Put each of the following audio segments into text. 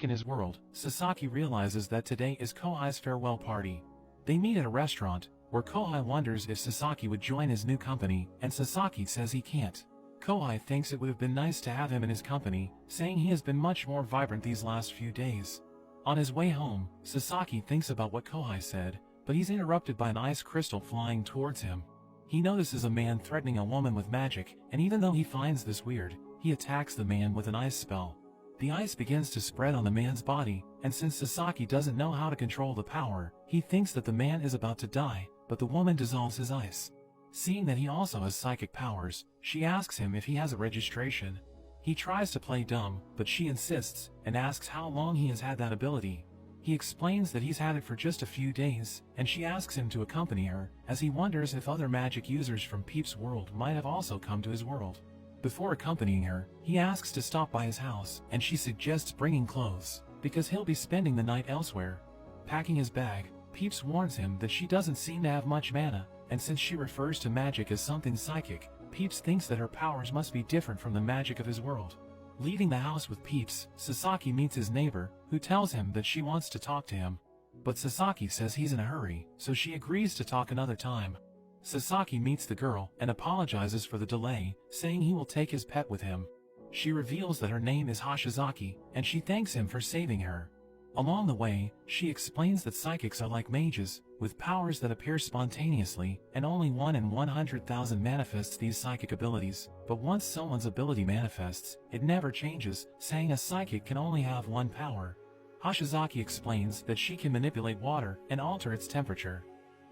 Back in his world, Sasaki realizes that today is Kohai's farewell party. They meet at a restaurant, where Kohai wonders if Sasaki would join his new company, and Sasaki says he can't. Kohai thinks it would have been nice to have him in his company, saying he has been much more vibrant these last few days. On his way home, Sasaki thinks about what Kohai said, but he's interrupted by an ice crystal flying towards him. He notices a man threatening a woman with magic, and even though he finds this weird, he attacks the man with an ice spell. The ice begins to spread on the man's body, and since Sasaki doesn't know how to control the power, he thinks that the man is about to die, but the woman dissolves his ice. Seeing that he also has psychic powers, she asks him if he has a registration. He tries to play dumb, but she insists, and asks how long he has had that ability. He explains that he's had it for just a few days, and she asks him to accompany her, as he wonders if other magic users from Peep's world might have also come to his world. Before accompanying her, he asks to stop by his house, and she suggests bringing clothes, because he'll be spending the night elsewhere. Packing his bag, Peeps warns him that she doesn't seem to have much mana, and since she refers to magic as something psychic, Peeps thinks that her powers must be different from the magic of his world. Leaving the house with Peeps, Sasaki meets his neighbor, who tells him that she wants to talk to him. But Sasaki says he's in a hurry, so she agrees to talk another time. Sasaki meets the girl and apologizes for the delay, saying he will take his pet with him. She reveals that her name is Hashizaki, and she thanks him for saving her. Along the way, she explains that psychics are like mages, with powers that appear spontaneously, and only 1 in 100,000 manifests these psychic abilities, but once someone's ability manifests, it never changes, saying a psychic can only have one power. Hashizaki explains that she can manipulate water and alter its temperature.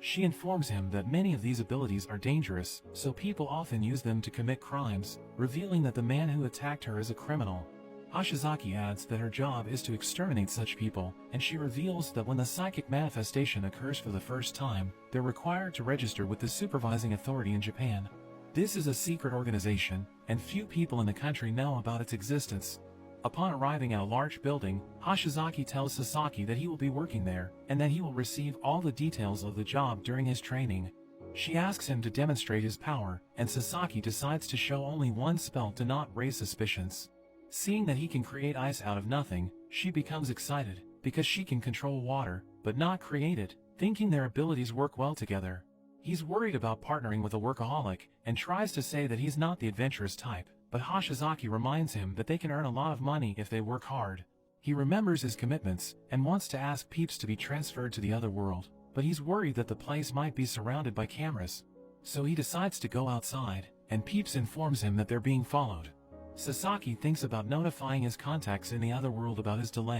She informs him that many of these abilities are dangerous, so people often use them to commit crimes, revealing that the man who attacked her is a criminal. Hashizaki adds that her job is to exterminate such people, and she reveals that when the psychic manifestation occurs for the first time, they're required to register with the supervising authority in Japan. This is a secret organization, and few people in the country know about its existence. Upon arriving at a large building, Hashizaki tells Sasaki that he will be working there, and that he will receive all the details of the job during his training. She asks him to demonstrate his power, and Sasaki decides to show only one spell to not raise suspicions. Seeing that he can create ice out of nothing, she becomes excited, because she can control water, but not create it, thinking their abilities work well together. He's worried about partnering with a workaholic, and tries to say that he's not the adventurous type, but Hashizaki reminds him that they can earn a lot of money if they work hard. He remembers his commitments, and wants to ask Peeps to be transferred to the other world, but he's worried that the place might be surrounded by cameras. So he decides to go outside, and Peeps informs him that they're being followed. Sasaki thinks about notifying his contacts in the other world about his delay.